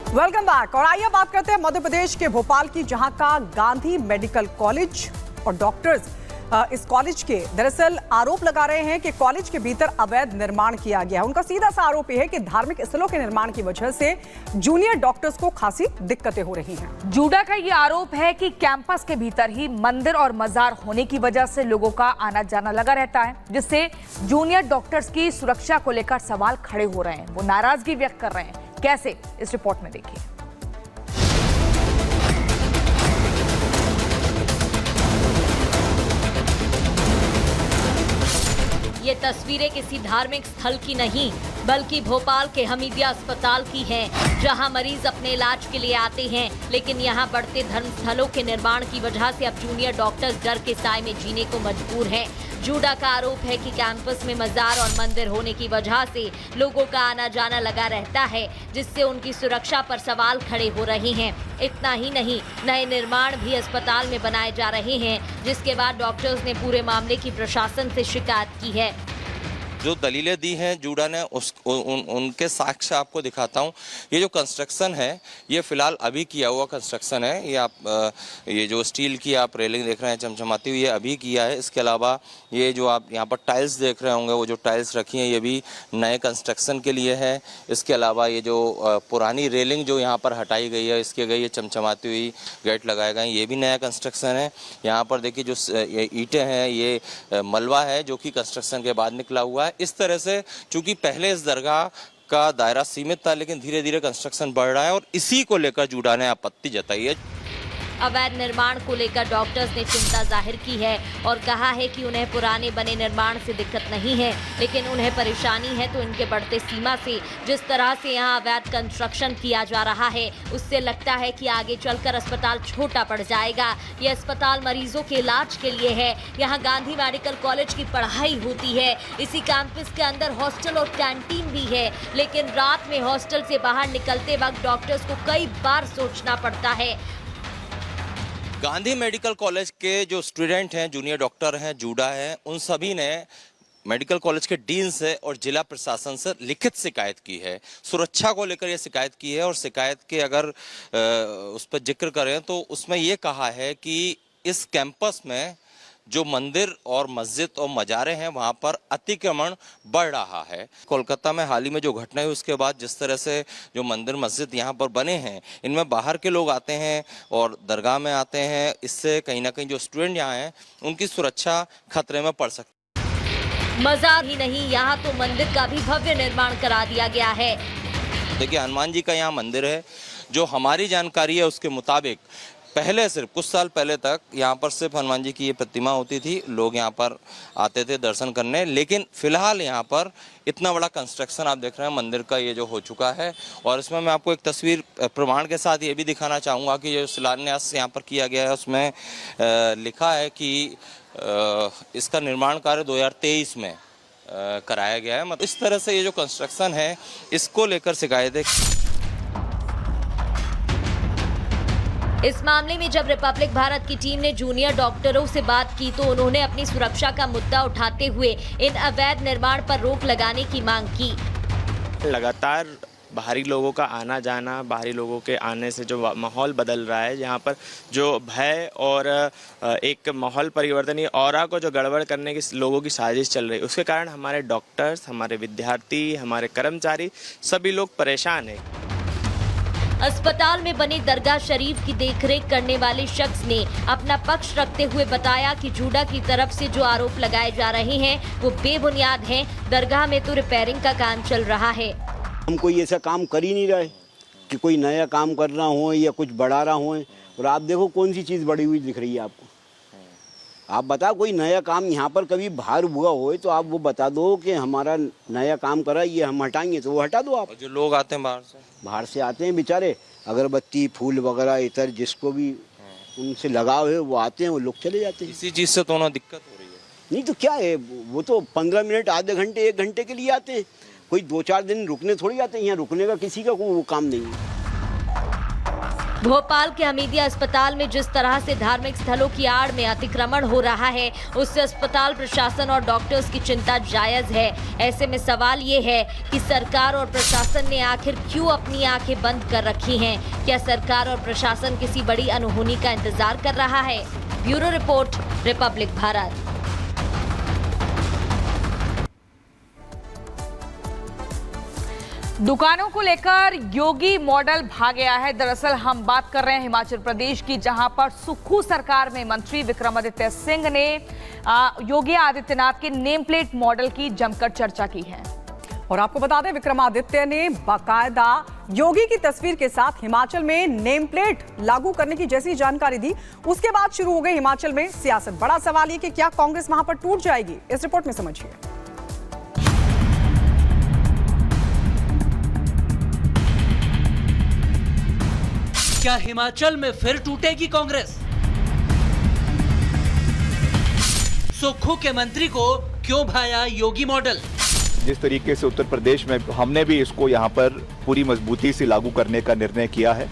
Welcome back. और आइए बात करते हैं मध्य प्रदेश के भोपाल की, जहां का गांधी मेडिकल कॉलेज और डॉक्टर्स इस कॉलेज के दरअसल आरोप लगा रहे हैं कि कॉलेज के भीतर अवैध निर्माण किया गया है। उनका सीधा सा आरोप यह है कि धार्मिक स्थलों के निर्माण की वजह से जूनियर डॉक्टर्स को खासी दिक्कतें हो रही हैं। जूडा का ये आरोप है कि कैंपस के भीतर ही मंदिर और मजार होने की वजह से लोगों का आना जाना लगा रहता है, जिससे जूनियर डॉक्टर्स की सुरक्षा को लेकर सवाल खड़े हो रहे हैं। वो नाराजगी व्यक्त कर रहे हैं। कैसे, इस रिपोर्ट में देखिए। ये तस्वीरें किसी धार्मिक स्थल की नहीं बल्कि भोपाल के हमीदिया अस्पताल की हैं, जहां मरीज अपने इलाज के लिए आते हैं, लेकिन यहां बढ़ते धर्म स्थलों के निर्माण की वजह से अब जूनियर डॉक्टर्स डर के साए में जीने को मजबूर हैं। जूडा का आरोप है कि कैंपस में मजार और मंदिर होने की वजह से लोगों का आना जाना लगा रहता है, जिससे उनकी सुरक्षा पर सवाल खड़े हो रहे हैं। इतना ही नहीं, नए निर्माण भी अस्पताल में बनाए जा रहे हैं, जिसके बाद डॉक्टर्स ने पूरे मामले की प्रशासन से शिकायत की है। जो दलीलें दी हैं जूडा ने उनके साक्ष्य आपको दिखाता हूं। ये जो कंस्ट्रक्शन है ये फिलहाल अभी किया हुआ कंस्ट्रक्शन है। ये आप ये जो स्टील की आप रेलिंग देख रहे हैं चमचमाती हुई, ये अभी किया है। इसके अलावा ये जो आप यहाँ पर टाइल्स देख रहे होंगे, वो जो टाइल्स रखी हैं ये भी नए कंस्ट्रक्शन के लिए है। इसके अलावा ये जो पुरानी रेलिंग जो यहाँ पर हटाई गई है, इसके गई ये चमचमाती हुई गेट लगाए गए हैं, ये भी नया कंस्ट्रक्शन है। यहाँ पर देखिए जो ईंटें हैं ये मलबा है जो कि कंस्ट्रक्शन के बाद निकला हुआ है। इस तरह से चूंकि पहले इस दरगाह का दायरा सीमित था, लेकिन धीरे धीरे कंस्ट्रक्शन बढ़ रहा है और इसी को लेकर जूडा ने आपत्ति जताई है। अवैध निर्माण को लेकर डॉक्टर्स ने चिंता जाहिर की है और कहा है कि उन्हें पुराने बने निर्माण से दिक्कत नहीं है, लेकिन उन्हें परेशानी है तो इनके बढ़ते सीमा से जिस तरह से यहाँ अवैध कंस्ट्रक्शन किया जा रहा है, उससे लगता है कि आगे चलकर अस्पताल छोटा पड़ जाएगा। ये अस्पताल मरीजों के इलाज के लिए है। यहाँ गांधी मेडिकल कॉलेज की पढ़ाई होती है। इसी कैंपस के अंदर हॉस्टल और कैंटीन भी है, लेकिन रात में हॉस्टल से बाहर निकलते वक्त डॉक्टर्स को कई बार सोचना पड़ता है। गांधी मेडिकल कॉलेज के जो स्टूडेंट हैं, जूनियर डॉक्टर हैं, जूडा हैं, उन सभी ने मेडिकल कॉलेज के डीन से और जिला प्रशासन से लिखित शिकायत की है। सुरक्षा को लेकर ये शिकायत की है और शिकायत के अगर उस पर जिक्र करें तो उसमें ये कहा है कि इस कैंपस में जो मंदिर और मस्जिद और मजारे हैं वहाँ पर अतिक्रमण बढ़ रहा है। कोलकाता में हाल ही में जो घटना हुई उसके बाद जिस तरह से जो मंदिर मस्जिद यहाँ पर बने हैं, इनमें बाहर के लोग आते हैं और दरगाह में आते हैं। इससे कहीं ना कहीं जो स्टूडेंट यहाँ हैं उनकी सुरक्षा खतरे में पड़ सकती है। मजार ही नहीं, यहाँ तो मंदिर का भी भव्य निर्माण करा दिया गया है। देखिए, हनुमान जी का यहाँ मंदिर है। जो हमारी जानकारी है उसके मुताबिक पहले सिर्फ कुछ साल पहले तक यहाँ पर सिर्फ हनुमान जी की ये प्रतिमा होती थी। लोग यहाँ पर आते थे दर्शन करने, लेकिन फिलहाल यहाँ पर इतना बड़ा कंस्ट्रक्शन आप देख रहे हैं मंदिर का, ये जो हो चुका है। और इसमें मैं आपको एक तस्वीर प्रमाण के साथ ये भी दिखाना चाहूँगा कि जो शिलान्यास यहाँ पर किया गया है उसमें लिखा है कि इसका निर्माण कार्य 2023 में कराया गया है। मतलब इस तरह से ये जो कंस्ट्रक्शन है इसको लेकर शिकायत है। इस मामले में जब रिपब्लिक भारत की टीम ने जूनियर डॉक्टरों से बात की तो उन्होंने अपनी सुरक्षा का मुद्दा उठाते हुए इन अवैध निर्माण पर रोक लगाने की मांग की। लगातार बाहरी लोगों का आना जाना, बाहरी लोगों के आने से जो माहौल बदल रहा है, यहाँ पर जो भय और एक माहौल परिवर्तन, ऑरा को जो गड़बड़ करने की लोगों की साजिश चल रही है, उसके कारण हमारे डॉक्टर्स, हमारे विद्यार्थी, हमारे कर्मचारी सभी लोग परेशान हैं। अस्पताल में बने दरगाह शरीफ की देखरेख करने वाले शख्स ने अपना पक्ष रखते हुए बताया कि जूडा की तरफ से जो आरोप लगाए जा रहे हैं वो बेबुनियाद हैं। दरगाह में तो रिपेयरिंग का काम चल रहा है। हम कोई ऐसा काम कर ही नहीं रहे कि कोई नया काम कर रहा हो या कुछ बढ़ा रहा हो। और आप देखो कौन सी चीज़ बढ़ी हुई दिख रही है आपको। आप बताओ कोई नया काम यहाँ पर कभी बाहर हुआ हो तो आप वो बता दो कि हमारा नया काम करा, ये हम हटाएंगे, तो वो हटा दो आप। जो लोग आते हैं बाहर से आते हैं बेचारे, अगरबत्ती फूल वगैरह इतर जिसको भी उनसे लगाव है वो आते हैं, वो लोग चले जाते हैं। इसी चीज़ से तो उन्हें दिक्कत हो रही है। नहीं तो क्या है, वो तो 15 मिनट, आधे घंटे, 1 घंटे के लिए आते हैं। कोई 2-4 दिन रुकने थोड़ी आते हैं। यहाँ रुकने का किसी का कोई वो काम नहीं है। भोपाल के हमीदिया अस्पताल में जिस तरह से धार्मिक स्थलों की आड़ में अतिक्रमण हो रहा है, उससे अस्पताल प्रशासन और डॉक्टर्स की चिंता जायज है। ऐसे में सवाल ये है कि सरकार और प्रशासन ने आखिर क्यों अपनी आंखें बंद कर रखी हैं? क्या सरकार और प्रशासन किसी बड़ी अनहोनी का इंतजार कर रहा है? Bureau report, Republic Bharat. दुकानों को लेकर योगी मॉडल भाग गया है। दरअसल हम बात कर रहे हैं हिमाचल प्रदेश की, जहां पर सुक्खू सरकार में मंत्री विक्रमादित्य सिंह ने योगी आदित्यनाथ के नेम प्लेट मॉडल की जमकर चर्चा की है। और आपको बता दें, विक्रमादित्य ने बाकायदा योगी की तस्वीर के साथ हिमाचल में नेम प्लेट लागू करने की जैसी जानकारी दी। उसके बाद शुरू हो गई हिमाचल में सियासत। बड़ा सवाल ये कि क्या कांग्रेस वहां पर टूट जाएगी? इस रिपोर्ट में समझिए। क्या हिमाचल में फिर टूटेगी कांग्रेस? सुक्खू के मंत्री को क्यों भाया योगी मॉडल? जिस तरीके से उत्तर प्रदेश में हमने भी इसको यहाँ पर पूरी मजबूती से लागू करने का निर्णय किया है।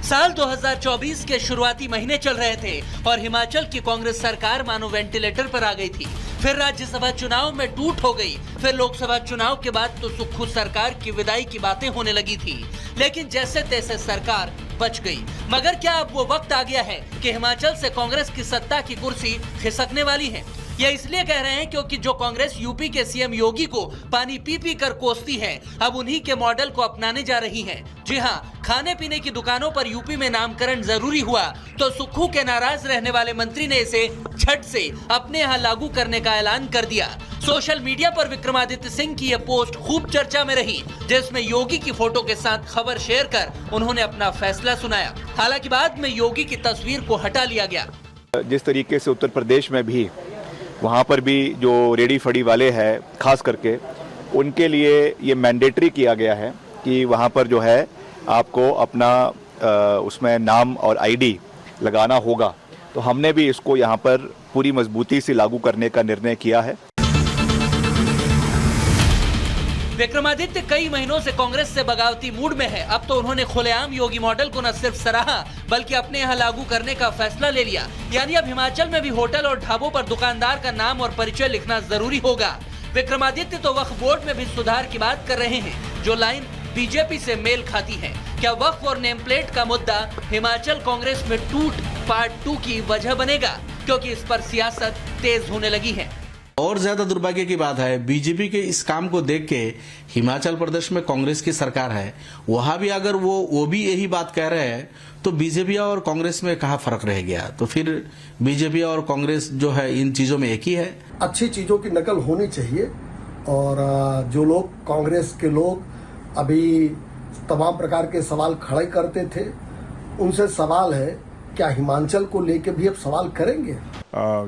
साल 2024 के शुरुआती महीने चल रहे थे और हिमाचल की कांग्रेस सरकार मानो वेंटिलेटर पर आ गई थी। फिर राज्यसभा चुनाव में टूट हो गई। फिर लोकसभा चुनाव के बाद तो सुक्खू सरकार की विदाई की बातें होने लगी थी, लेकिन जैसे तैसे सरकार बच गई। मगर क्या अब वो वक्त आ गया है कि हिमाचल से कांग्रेस की सत्ता की कुर्सी खिसकने वाली है? यह इसलिए कह रहे हैं क्योंकि जो कांग्रेस यूपी के सीएम योगी को पानी पी पी कर कोसती है, अब उन्हीं के मॉडल को अपनाने जा रही है। जी हां, खाने पीने की दुकानों पर यूपी में नामकरण जरूरी हुआ तो सुक्खू के नाराज रहने वाले मंत्री ने इसे झट से अपने यहाँ लागू करने का ऐलान कर दिया। सोशल मीडिया पर विक्रमादित्य सिंह की यह पोस्ट खूब चर्चा में रही, जिसमें योगी की फोटो के साथ खबर शेयर कर उन्होंने अपना फैसला सुनाया। हालांकि बाद में योगी की तस्वीर को हटा लिया गया। जिस तरीके से उत्तर प्रदेश में भी वहाँ पर भी जो रेडी फड़ी वाले हैं, खास करके उनके लिए ये मैंडेटरी किया गया है कि वहाँ पर जो है आपको अपना उसमें नाम और आईडी लगाना होगा। तो हमने भी इसको यहाँ पर पूरी मजबूती से लागू करने का निर्णय किया है। विक्रमादित्य कई महीनों से कांग्रेस से बगावती मूड में है। अब तो उन्होंने खुलेआम योगी मॉडल को न सिर्फ सराहा बल्कि अपने यहाँ लागू करने का फैसला ले लिया। यानी अब हिमाचल में भी होटल और ढाबों पर दुकानदार का नाम और परिचय लिखना जरूरी होगा। विक्रमादित्य तो वक्फ बोर्ड में भी सुधार की बात कर रहे हैं, जो लाइन बीजेपी से मेल खाती है। क्या वक्फ और नेम प्लेट का मुद्दा हिमाचल कांग्रेस में टूट पार्ट 2 की वजह बनेगा? क्योंकि इस पर सियासत तेज होने लगी है। और ज्यादा दुर्भाग्य की बात है, बीजेपी के इस काम को देख के हिमाचल प्रदेश में कांग्रेस की सरकार है, वहां भी अगर वो भी यही बात कह रहे हैं तो बीजेपी और कांग्रेस में कहाँ फर्क रह गया? तो फिर बीजेपी और कांग्रेस जो है इन चीजों में एक ही है। अच्छी चीजों की नकल होनी चाहिए। और जो लोग कांग्रेस के लोग अभी तमाम प्रकार के सवाल खड़े करते थे, उनसे सवाल है क्या हिमाचल को लेके भी अब सवाल करेंगे?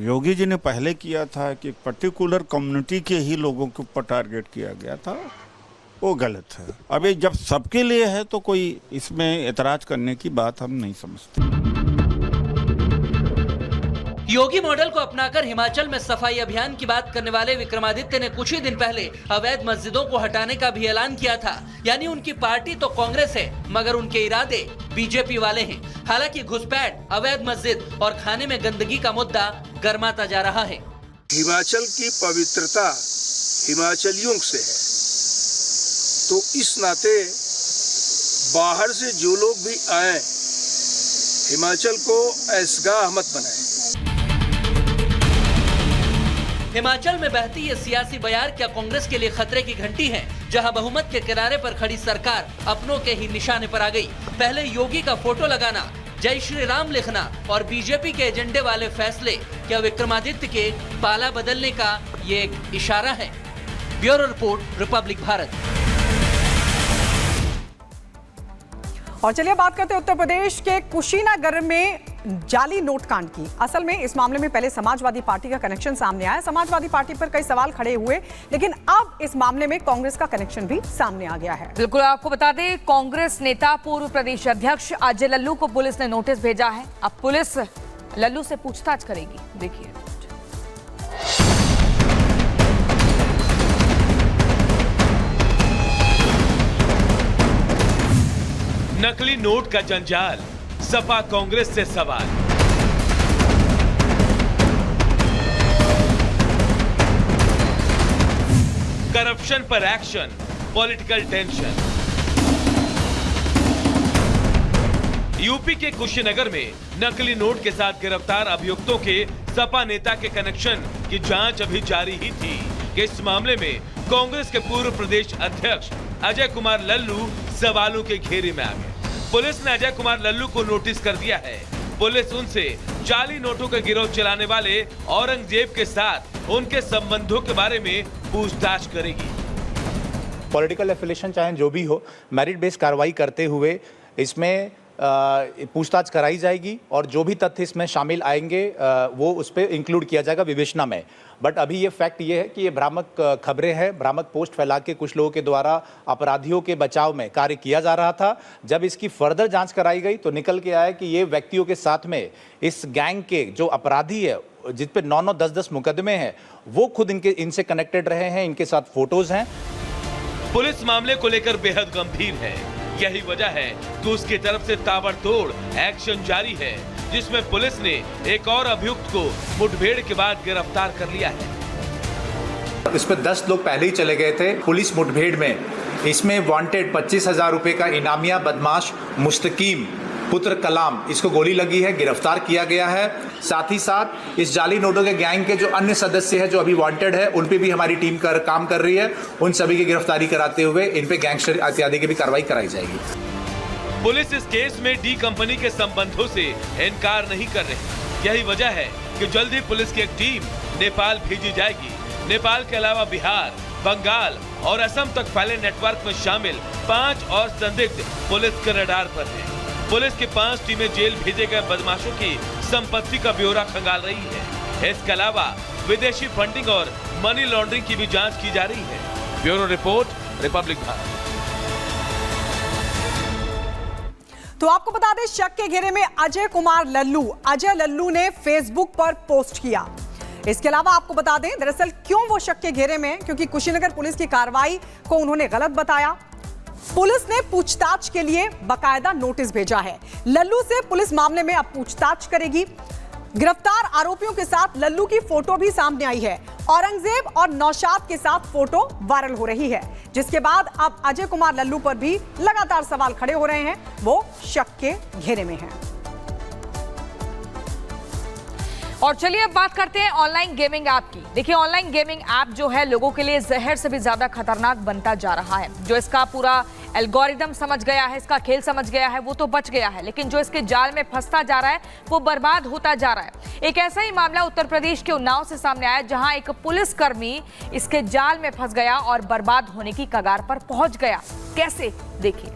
योगी जी ने पहले किया था कि पर्टिकुलर कम्युनिटी के ही लोगों के ऊपर टारगेट किया गया था, वो गलत है। अभी जब सबके लिए है तो कोई इसमें एतराज करने की बात हम नहीं समझते। योगी मॉडल को अपनाकर हिमाचल में सफाई अभियान की बात करने वाले विक्रमादित्य ने कुछ ही दिन पहले अवैध मस्जिदों को हटाने का भी ऐलान किया था। यानी उनकी पार्टी तो कांग्रेस है, मगर उनके इरादे बीजेपी वाले हैं। हालांकि घुसपैठ, अवैध मस्जिद और खाने में गंदगी का मुद्दा गर्माता जा रहा है। हिमाचल की पवित्रता हिमाचलियों से है, तो इस नाते बाहर से जो लोग भी आए, हिमाचल को ऐसगाह मत बनाए। हिमाचल में बहती ये सियासी बयार क्या कांग्रेस के लिए खतरे की घंटी है, जहां बहुमत के किनारे पर खड़ी सरकार अपनों के ही निशाने पर आ गई। पहले योगी का फोटो लगाना, जय श्री राम लिखना और बीजेपी के एजेंडे वाले फैसले, क्या विक्रमादित्य के पाला बदलने का ये एक इशारा है? Bureau report, Republic Bharat. और चलिए बात करते हैं उत्तर प्रदेश के कुशीनगर में जाली नोट कांड की। असल में इस मामले में पहले समाजवादी पार्टी का कनेक्शन सामने आया। समाजवादी पार्टी पर कई सवाल खड़े हुए, लेकिन अब इस मामले में कांग्रेस का कनेक्शन भी सामने आ गया है। बिल्कुल, आपको बता दें, कांग्रेस नेता पूर्व प्रदेश अध्यक्ष अजय लल्लू को पुलिस ने नोटिस भेजा है। अब पुलिस लल्लू से पूछताछ करेगी। देखिए। नकली नोट का जंजाल, सपा कांग्रेस से सवाल। करप्शन पर एक्शन, पॉलिटिकल टेंशन। यूपी के कुशीनगर में नकली नोट के साथ गिरफ्तार अभियुक्तों के सपा नेता के कनेक्शन की जांच अभी जारी ही थी कि इस मामले में कांग्रेस के पूर्व प्रदेश अध्यक्ष अजय कुमार लल्लू सवालों के घेरे में आ गए। पुलिस ने अजय कुमार लल्लू को नोटिस कर दिया है। पुलिस उनसे जाली नोटों का गिरोह चलाने वाले औरंगजेब के साथ उनके संबंधों के बारे में पूछताछ करेगी। पॉलिटिकल एफिलिएशन चाहे जो भी हो, मेरिट बेस्ड कार्रवाई करते हुए इसमें पूछताछ कराई जाएगी और जो भी तथ्य इसमें शामिल आएंगे वो उस पर इंक्लूड किया जाएगा विवेचना में। बट अभी ये फैक्ट ये है कि ये भ्रामक खबरें हैं, भ्रामक पोस्ट फैला के कुछ लोगों के द्वारा अपराधियों के बचाव में कार्य किया जा रहा था। जब इसकी फर्दर जांच कराई गई तो निकल के आया कि ये व्यक्तियों के साथ में इस गैंग के जो अपराधी है, जिस पे 9-9, 10-10 मुकदमे हैं, वो खुद इनसे कनेक्टेड रहे हैं, इनके साथ फोटोज हैं। पुलिस मामले को लेकर बेहद गंभीर है। यही वजह है कि उसकी तरफ से ताबड़तोड़ एक्शन जारी है, जिसमें पुलिस ने एक और अभियुक्त को मुठभेड़ के बाद गिरफ्तार कर लिया है। इस पर 10 लोग पहले ही चले गए थे पुलिस मुठभेड़ में। इसमें वांटेड 25,000 रुपए का इनामिया बदमाश मुस्तकीम पुत्र कलाम, इसको गोली लगी है, गिरफ्तार किया गया है। साथ ही साथ इस जाली नोटों के गैंग के जो अन्य सदस्य हैं जो अभी वांटेड है, उन पे भी हमारी टीम काम कर रही है। उन सभी की गिरफ्तारी कराते हुए इन पे गैंगस्टर इत्यादि की भी कार्रवाई कराई जाएगी। पुलिस इस केस में डी कंपनी के संबंधों से इनकार नहीं कर रही। यही वजह है कि जल्द ही पुलिस की एक टीम नेपाल भेजी जाएगी। नेपाल के अलावा बिहार, बंगाल और असम तक फैले नेटवर्क में शामिल 5 और संदिग्ध पुलिस के रडार पर हैं। पुलिस की 5 टीमें जेल भेजे गए बदमाशों की संपत्ति का ब्यौरा खंगाल रही है। इसके अलावा विदेशी फंडिंग और मनी लॉन्ड्रिंग की भी जांच की जा रही है। Bureau report, Republic Bharat. तो आपको बता दें, शक के घेरे में अजय कुमार लल्लू। अजय लल्लू ने फेसबुक पर पोस्ट किया। इसके अलावा आपको बता दें, दरअसल क्यों वो शक के घेरे में, क्योंकि कुशीनगर पुलिस की कार्रवाई को उन्होंने गलत बताया। पुलिस ने पूछताछ के लिए बकायदा नोटिस भेजा है। लल्लू से पुलिस मामले में अब पूछताछ करेगी। गिरफ्तार आरोपियों के साथ लल्लू की फोटो भी सामने आई है। औरंगजेब और नौशाद के साथ फोटो वायरल हो रही है, जिसके बाद अब अजय कुमार लल्लू पर भी लगातार सवाल खड़े हो रहे हैं। वो शक के घेरे में हैं। और चलिए अब बात करते हैं ऑनलाइन गेमिंग ऐप की। देखिए, ऑनलाइन गेमिंग ऐप जो है लोगों के लिए जहर से भी ज्यादा खतरनाक बनता जा रहा है। जो इसका पूरा एल्गोरिदम समझ गया है, इसका खेल समझ गया है, वो तो बच गया है, लेकिन जो इसके जाल में फंसता जा रहा है वो बर्बाद होता जा रहा है। एक ऐसा ही मामला उत्तर प्रदेश के उन्नाव से सामने आया, जहां एक पुलिसकर्मी इसके जाल में फंस गया और बर्बाद होने की कगार पर पहुंच गया। कैसे, देखिए।